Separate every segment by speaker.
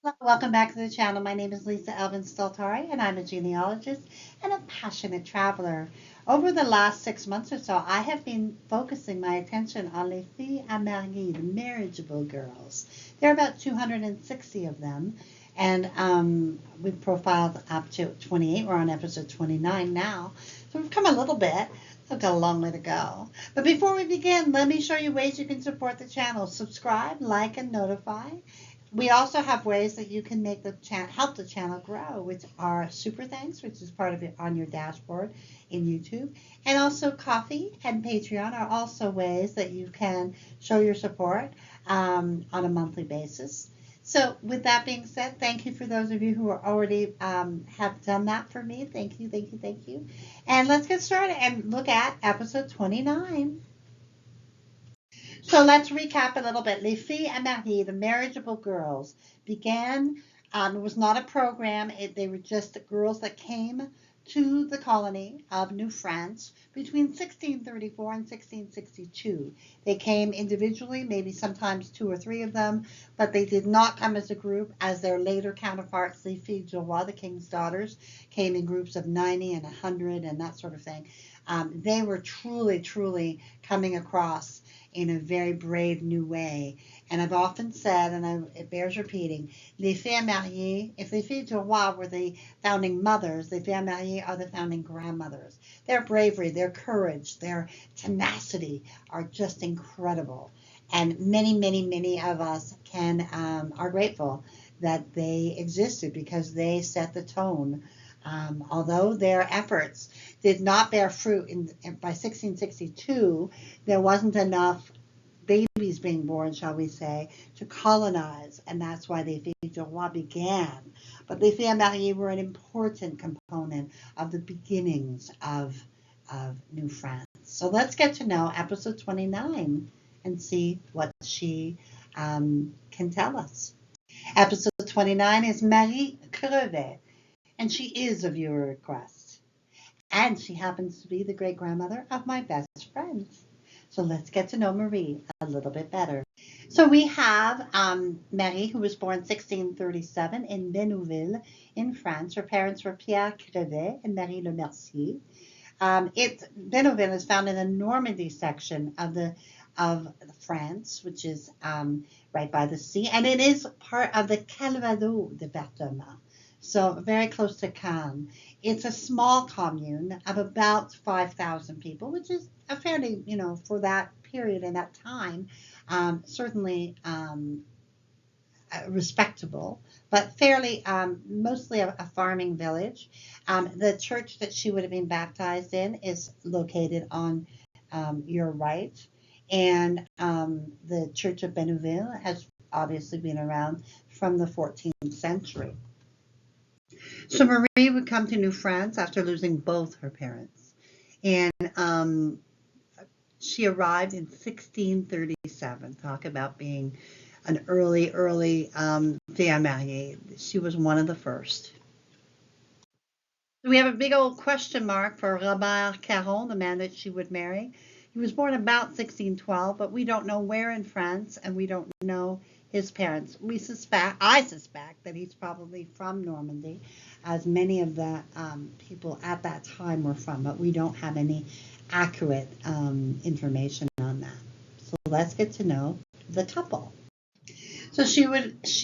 Speaker 1: Hello, welcome back to the channel. My name is Lisa Elvin Steltari, and I'm a genealogist and a passionate traveler. Over the last 6 months or so, I have been focusing my attention on les filles à marier, the marriageable girls. There are about 260 of them, and we've profiled up to 28. We're on episode 29 now, so we've come a little bit. We've got a long way to go. But before we begin, let me show you ways you can support the channel. Subscribe, like, and notify. We also have ways that you can make the help the channel grow, which are super thanks, which is part of it on your dashboard in YouTube, and also Coffee and Patreon are also ways that you can show your support on a monthly basis. So with that being said, thank you for those of you who are already have done that for me. Thank you, thank you, thank you. And let's get started and look at episode 29. So let's recap a little bit. Les filles à marier, the marriageable girls, began, it was not a program. They were just girls that came to the colony of New France between 1634 and 1662. They came individually, maybe sometimes two or three of them, but they did not come as a group as their later counterparts, les filles du roi, the king's daughters, came in groups of 90 and 100 and that sort of thing. They were truly, truly coming across in a very brave new way. And I've often said, and it bears repeating, les filles mariées, if les filles du roi were the founding mothers, les filles mariées are the founding grandmothers. Their bravery, their courage, their tenacity are just incredible. And many, many, many of us are grateful that they existed because they set the tone. Although their efforts did not bear fruit by 1662, there wasn't enough babies being born, shall we say, to colonize, and that's why les filles du roi began. But les filles mariées were an important component of the beginnings of New France. So let's get to know episode 29 and see what she can tell us. Episode 29 is Marie Crevet, and she is a viewer request. And she happens to be the great-grandmother of my best friend. So let's get to know Marie a little bit better. So we have Marie, who was born 1637 in Bénouville in France. Her parents were Pierre Crevet and Marie Le Mercier. Bénouville is found in the Normandy section of France, which is right by the sea, and it is part of the Calvados department. So very close to Cannes. It's a small commune of about 5,000 people, which is a fairly, for that period and that time, certainly respectable, but fairly mostly a farming village. The church that she would have been baptized in is located on your right. And the Church of Bénouville has obviously been around from the 14th century. So Marie would come to New France after losing both her parents. And she arrived in 1637. Talk about being an early fille à marier. She was one of the first. We have a big old question mark for Robert Caron, the man that she would marry. He was born about 1612, but we don't know where in France, and we don't know his parents. I suspect that he's probably from Normandy, as many of the people at that time were from, but we don't have any accurate information on that. So let's get to know the couple. So she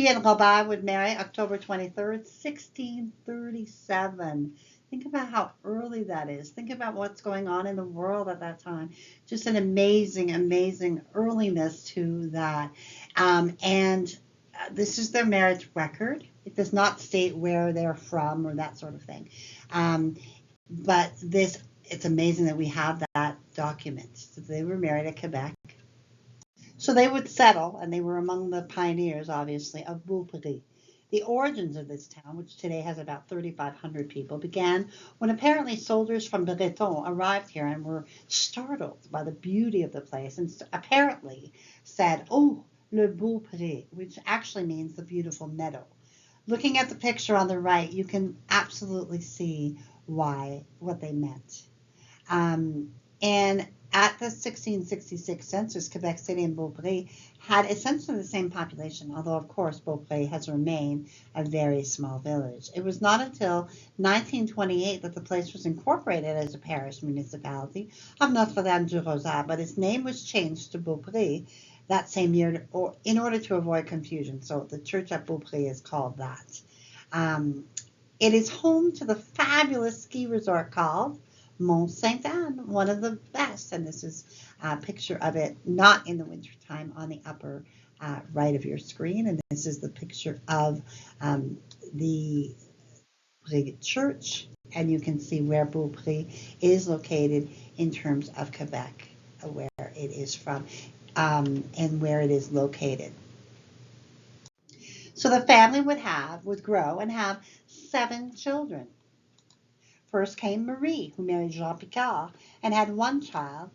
Speaker 1: and Robert would marry October 23rd, 1637. Think about how early that is. Think about what's going on in the world at that time. Just an amazing, amazing earliness to that. And this is their marriage record. It does not state where they're from or that sort of thing. But it's amazing that we have that document. So they were married at Quebec. So they would settle, and they were among the pioneers, obviously, of Beaupré. The origins of this town, which today has about 3,500 people, began when apparently soldiers from Breton arrived here and were startled by the beauty of the place and apparently said, "Oh, le Beaupré," which actually means the beautiful meadow. Looking at the picture on the right, you can absolutely see what they meant. And At the 1666 census, Quebec City and Beaupré had essentially the same population, although, of course, Beaupré has remained a very small village. It was not until 1928 that the place was incorporated as a parish municipality of Notre-Dame du Rosaire, but its name was changed to Beaupré that same year in order to avoid confusion. So the church at Beaupré is called that. Um, it is home to the fabulous ski resort called Mont Sainte Anne, one of the best. And this is a picture of it, not in the wintertime, on the upper right of your screen. And this is the picture of the church. And you can see where Beaupré is located in terms of Quebec, where it is from, and where it is located. So the family would grow and have 7 children. First came Marie, who married Jean Picard and had one child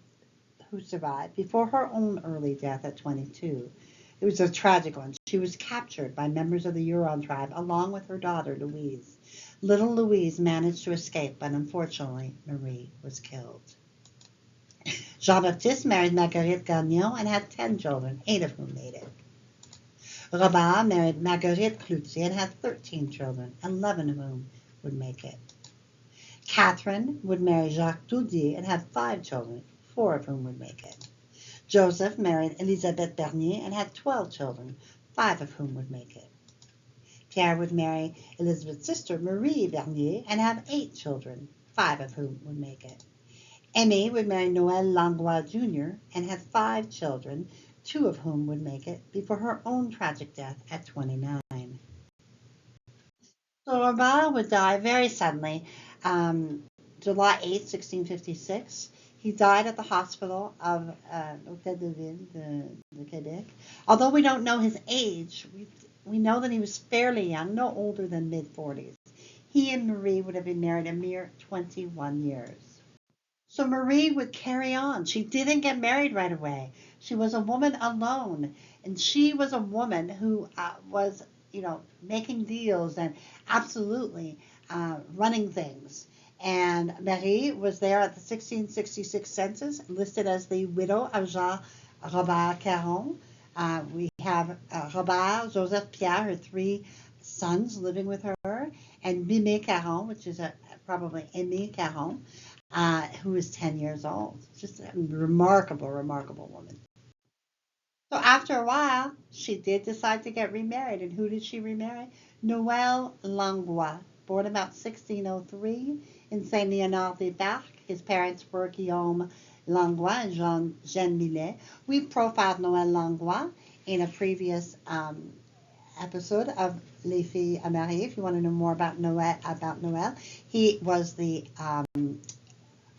Speaker 1: who survived before her own early death at 22. It was a tragic one. She was captured by members of the Huron tribe along with her daughter Louise. Little Louise managed to escape, but unfortunately Marie was killed. Jean-Baptiste married Marguerite Gagne and had 10 children, 8 of whom made it. Robert married Marguerite Cloutier and had 13 children, 11 of whom would make it. Catherine would marry Jacques Doudier and had 5 children, 4 of whom would make it. Joseph married Elisabeth Bernier and had 12 children, 5 of whom would make it. Pierre would marry Elizabeth's sister, Marie Bernier, and have 8 children, 5 of whom would make it. Aimée would marry Noël Langlois Jr. and had 5 children, 2 of whom would make it, before her own tragic death at 29. So Robert would die very suddenly, July 8, 1656. He died at the hospital of Hôtel de Ville de Québec. Although we don't know his age, we know that he was fairly young, no older than mid-40s. He and Marie would have been married a mere 21 years. So Marie would carry on. She didn't get married right away. She was a woman alone, and she was a woman who was, making deals and absolutely running things. And Marie was there at the 1666 census, listed as the widow of Jean Robert Caron. We have Robert, Joseph, Pierre, her 3 sons living with her, and Mimé Caron, which is probably Aimée Caron, who is 10 years old. Just a remarkable, remarkable woman. So after a while, she did decide to get remarried. And who did she remarry? Noël Langlois, born about 1603 in Saint Léonard des Parcs. His parents were Guillaume Langlois and Jeanne Millet. We profiled Noël Langlois in a previous episode of Les Filles à Marier. If you want to know more about Noël, he was the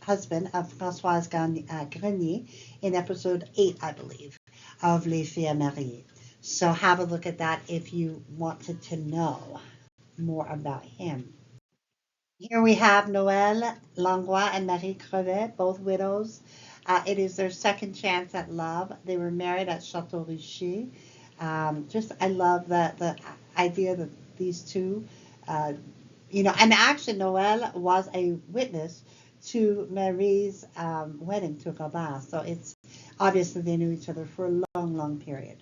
Speaker 1: husband of Françoise Gagne in episode 8, I believe, of Les Filles à Marier. So have a look at that if you wanted to know more about him. Here we have Noël Langlois and Marie Crevet, both widows. It is their second chance at love. They were married at Château Richer. I love the idea that these two, and actually Noël was a witness to Marie's wedding to Robert. So it's obviously they knew each other for a long, long period.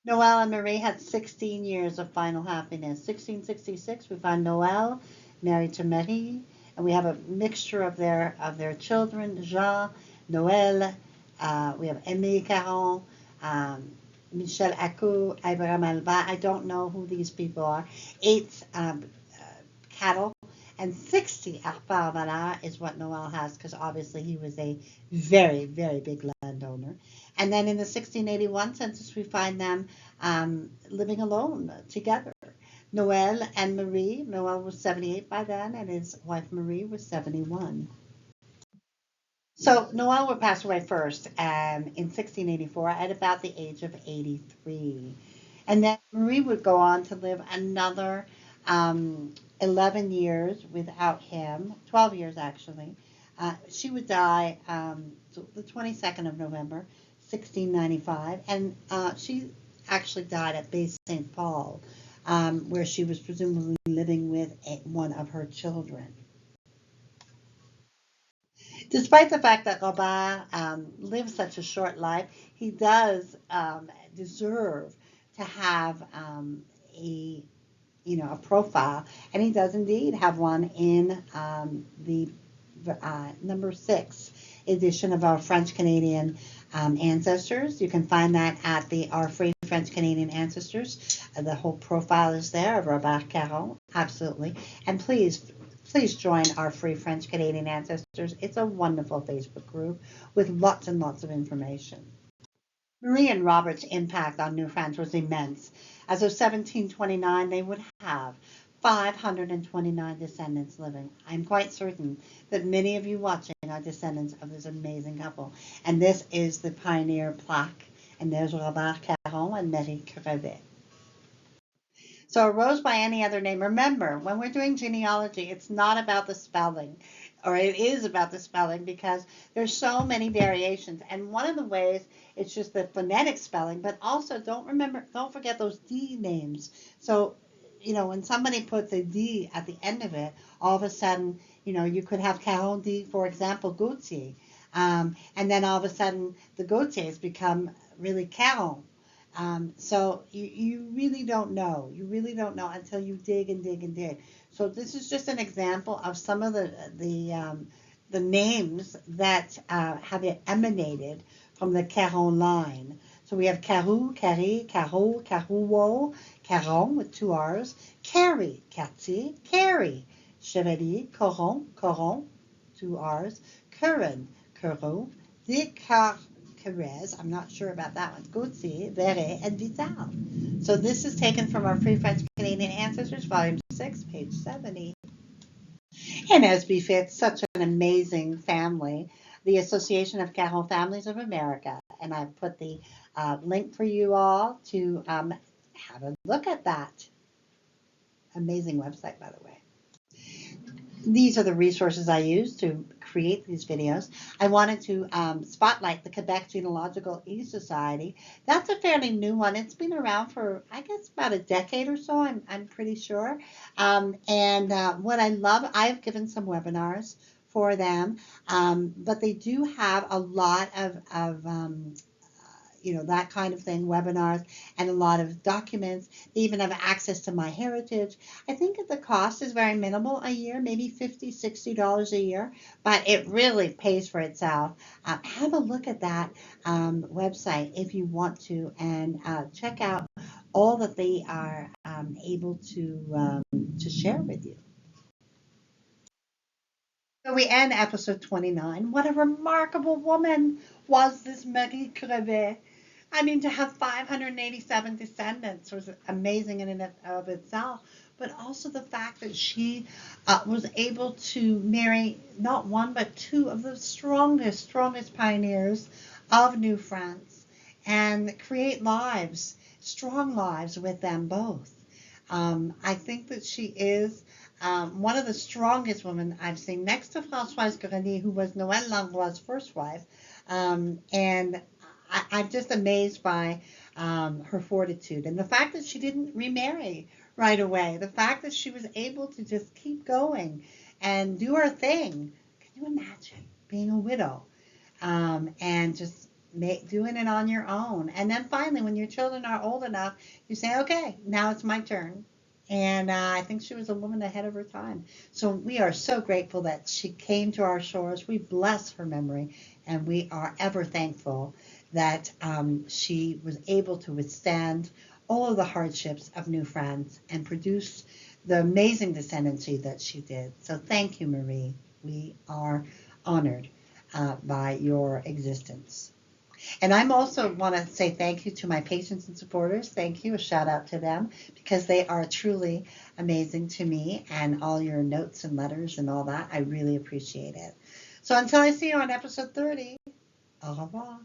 Speaker 1: Noël and Marie had 16 years of final happiness. 1666, we find Noël married to Marie, and we have a mixture of their children, Jean, Noël. We have Aimée Caron, Michel Acou, Abraham Alba. I don't know who these people are. 8 cattle. And 60 arpents valeur is what Noël has, because obviously he was a very, very big landowner. And then in the 1681 census, we find them living alone together. Noël and Marie. Noël was 78 by then, and his wife Marie was 71. So Noël would pass away first in 1684 at about the age of 83. And then Marie would go on to live another 11 years without him, 12 years actually. She would die the 22nd of November, 1695, and she actually died at Bay St. Paul, where she was presumably living with one of her children. Despite the fact that Robert lived such a short life, he does deserve to have a a profile, and he does indeed have one in the number 6 edition of our French Canadian ancestors. You can find that at our free French Canadian ancestors. The whole profile is there of Robert Caron, absolutely. And please join our free French Canadian ancestors. It's a wonderful Facebook group with lots and lots of information. Marie and Robert's impact on New France was immense. As of 1729, they would have 529 descendants living. I'm quite certain that many of you watching are descendants of this amazing couple. And this is the pioneer plaque. And there's Robert Caron and Marie Crevet. So a rose by any other name. Remember, when we're doing genealogy, it's not about the spelling, or it is about the spelling because there's so many variations. And one of the ways it's just the phonetic spelling, but also don't forget those D names. So, when somebody puts a D at the end of it, all of a sudden, you could have Caron D, for example, Gautier. And then all of a sudden, the Gautiers become really Caron. So you really don't know. You really don't know until you dig and dig and dig. So this is just an example of some of the names that have emanated from the Caron line. So we have Caroux, Carré, Carreau, Carouot, Caron with 2 R's, Carry, Cartier, Carry, Chevalier, Coron, Coron, 2 R's, Curran, Curot, Descartes, Perez, I'm not sure about that one, Gautier, Verret, and Vital. So this is taken from our Free French Canadian Ancestors, Volume 6, page 70. And as befits such an amazing family, the Association of Caron Families of America. And I've put the link for you all to have a look at that. Amazing website, by the way. These are the resources I use to create these videos. I wanted to spotlight the Quebec Genealogical E-Society. That's a fairly new one. It's been around for, I guess, about a decade or so, I'm pretty sure. What I love, I've given some webinars for them, but they do have a lot of that kind of thing, webinars, and a lot of documents. They even have access to MyHeritage. I think that the cost is very minimal a year, maybe $50, $60 a year, but it really pays for itself. Have a look at that website if you want to, and check out all that they are able to share with you. So we end episode 29. What a remarkable woman was this Marie Crevet. I mean, to have 587 descendants was amazing in and of itself, but also the fact that she was able to marry not one but 2 of the strongest pioneers of New France and create strong lives with them both. I think that she is one of the strongest women I've seen, next to Françoise Grenier, who was Noël Langlois' first wife. And I'm just amazed by her fortitude and the fact that she didn't remarry right away. The fact that she was able to just keep going and do her thing. Can you imagine being a widow and just doing it on your own? And then finally, when your children are old enough, you say, okay, now it's my turn. And I think she was a woman ahead of her time. So we are so grateful that she came to our shores. We bless her memory, and we are ever thankful that she was able to withstand all of the hardships of New France and produce the amazing descendancy that she did. So thank you, Marie. We are honored by your existence. And I'm also want to say thank you to my patients and supporters. Thank you. A shout out to them because they are truly amazing to me, and all your notes and letters and all that. I really appreciate it. So until I see you on episode 30, au revoir.